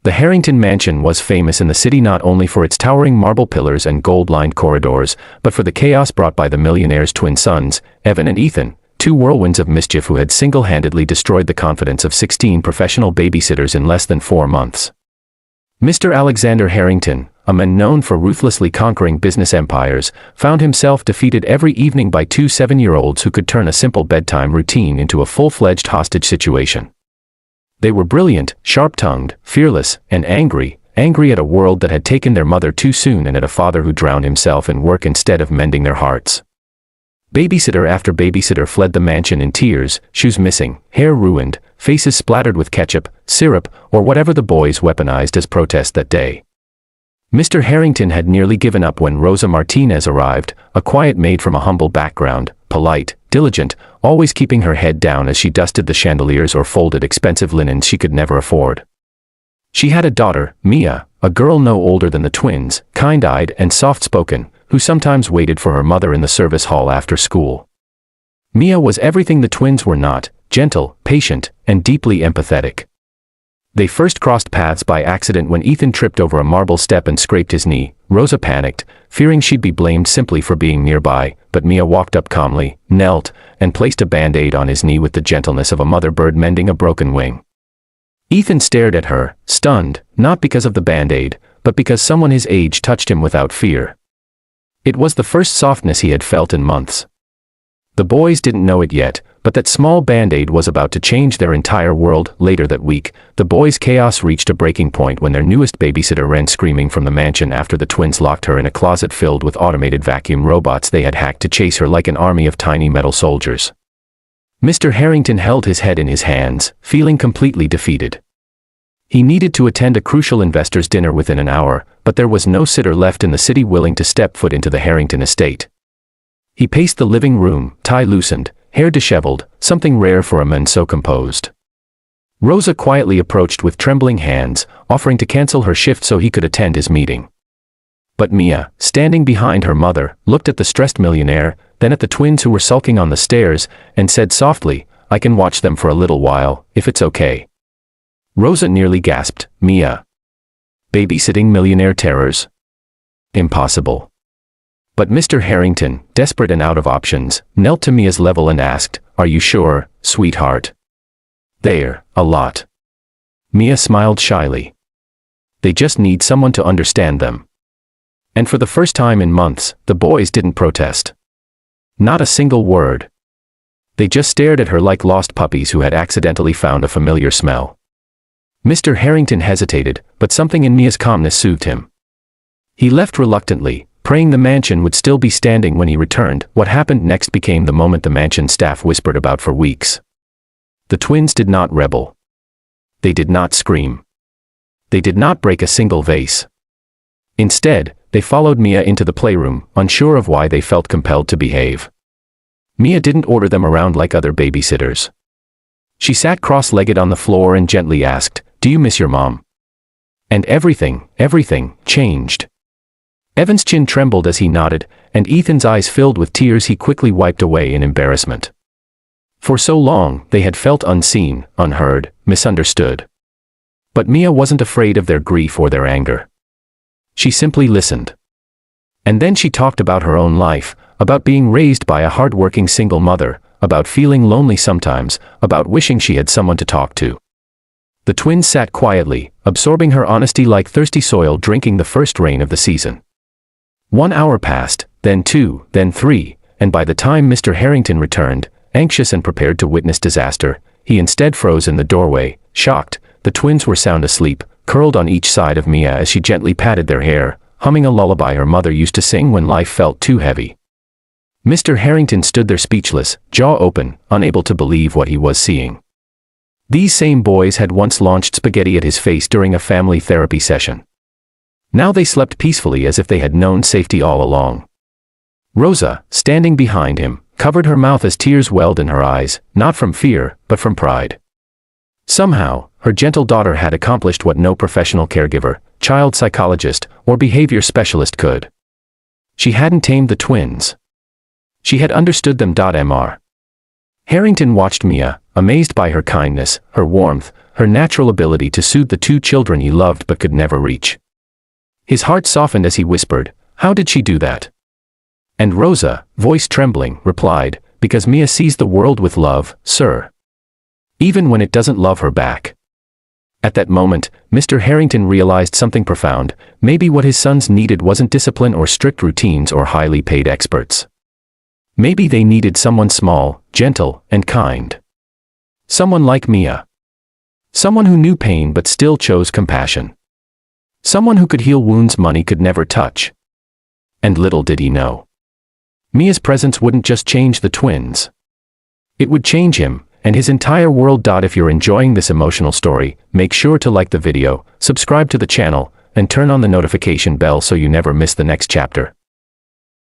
The Harrington mansion was famous in the city not only for its towering marble pillars and gold-lined corridors, but for the chaos brought by the millionaire's twin sons, Evan and Ethan, two whirlwinds of mischief who had single-handedly destroyed the confidence of 16 professional babysitters in less than 4 months. Mr. Alexander Harrington, a man known for ruthlessly conquering business empires, found himself defeated every evening by 2 7-year-olds who could turn a simple bedtime routine into a full-fledged hostage situation. They were brilliant, sharp-tongued, fearless, and angry at a world that had taken their mother too soon and at a father who drowned himself in work instead of mending their hearts. Babysitter after babysitter fled the mansion in tears, shoes missing, hair ruined, faces splattered with ketchup, syrup, or whatever the boys weaponized as protest that day. Mr. Harrington had nearly given up when Rosa Martinez arrived, a quiet maid from a humble background, polite, diligent, always keeping her head down as she dusted the chandeliers or folded expensive linens she could never afford. She had a daughter, Mia, a girl no older than the twins, kind-eyed and soft-spoken, who sometimes waited for her mother in the service hall after school. Mia was everything the twins were not: gentle, patient, and deeply empathetic. They first crossed paths by accident when Ethan tripped over a marble step and scraped his knee. Rosa panicked, fearing she'd be blamed simply for being nearby, but Mia walked up calmly, knelt, and placed a band-aid on his knee with the gentleness of a mother bird mending a broken wing. Ethan stared at her, stunned, not because of the band-aid, but because someone his age touched him without fear. It was the first softness he had felt in months. The boys didn't know it yet, but that small band-aid was about to change their entire world. Later that week, the boys' chaos reached a breaking point when their newest babysitter ran screaming from the mansion after the twins locked her in a closet filled with automated vacuum robots they had hacked to chase her like an army of tiny metal soldiers. Mr. Harrington held his head in his hands, feeling completely defeated. He needed to attend a crucial investors' dinner within an hour, but there was no sitter left in the city willing to step foot into the Harrington estate. He paced the living room, tie loosened, hair disheveled, something rare for a man so composed. Rosa quietly approached with trembling hands, offering to cancel her shift so he could attend his meeting. But Mia, standing behind her mother, looked at the stressed millionaire, then at the twins who were sulking on the stairs, and said softly, "I can watch them for a little while, if it's okay." Rosa nearly gasped, "Mia. Babysitting millionaire terrors? Impossible." But Mr. Harrington, desperate and out of options, knelt to Mia's level and asked, "Are you sure, sweetheart?" "They're a lot." Mia smiled shyly. "They just need someone to understand them." And for the first time in months, the boys didn't protest. Not a single word. They just stared at her like lost puppies who had accidentally found a familiar smell. Mr. Harrington hesitated, but something in Mia's calmness soothed him. He left reluctantly, praying the mansion would still be standing when he returned. What happened next became the moment the mansion staff whispered about for weeks. The twins did not rebel. They did not scream. They did not break a single vase. Instead, they followed Mia into the playroom, unsure of why they felt compelled to behave. Mia didn't order them around like other babysitters. She sat cross-legged on the floor and gently asked, "Do you miss your mom?" And everything changed. Evan's chin trembled as he nodded, and Ethan's eyes filled with tears he quickly wiped away in embarrassment. For so long, they had felt unseen, unheard, misunderstood. But Mia wasn't afraid of their grief or their anger. She simply listened. And then she talked about her own life, about being raised by a hard-working single mother, about feeling lonely sometimes, about wishing she had someone to talk to. The twins sat quietly, absorbing her honesty like thirsty soil drinking the first rain of the season. 1 hour passed, then 2, then 3, and by the time Mr. Harrington returned, anxious and prepared to witness disaster, he instead froze in the doorway, shocked. The twins were sound asleep, curled on each side of Mia as she gently patted their hair, humming a lullaby her mother used to sing when life felt too heavy. Mr. Harrington stood there speechless, jaw open, unable to believe what he was seeing. These same boys had once launched spaghetti at his face during a family therapy session. Now they slept peacefully as if they had known safety all along. Rosa, standing behind him, covered her mouth as tears welled in her eyes, not from fear, but from pride. Somehow, her gentle daughter had accomplished what no professional caregiver, child psychologist, or behavior specialist could. She hadn't tamed the twins. She had understood them. Mr. Harrington watched Mia, amazed by her kindness, her warmth, her natural ability to soothe the two children he loved but could never reach. His heart softened as he whispered, "How did she do that?" And Rosa, voice trembling, replied, "Because Mia sees the world with love, sir. Even when it doesn't love her back." At that moment, Mr. Harrington realized something profound. Maybe what his sons needed wasn't discipline or strict routines or highly paid experts. Maybe they needed someone small, gentle, and kind. Someone like Mia. Someone who knew pain but still chose compassion. Someone who could heal wounds money could never touch. And little did he know, Mia's presence wouldn't just change the twins. It would change him, and his entire world. If you're enjoying this emotional story, make sure to like the video, subscribe to the channel, and turn on the notification bell so you never miss the next chapter.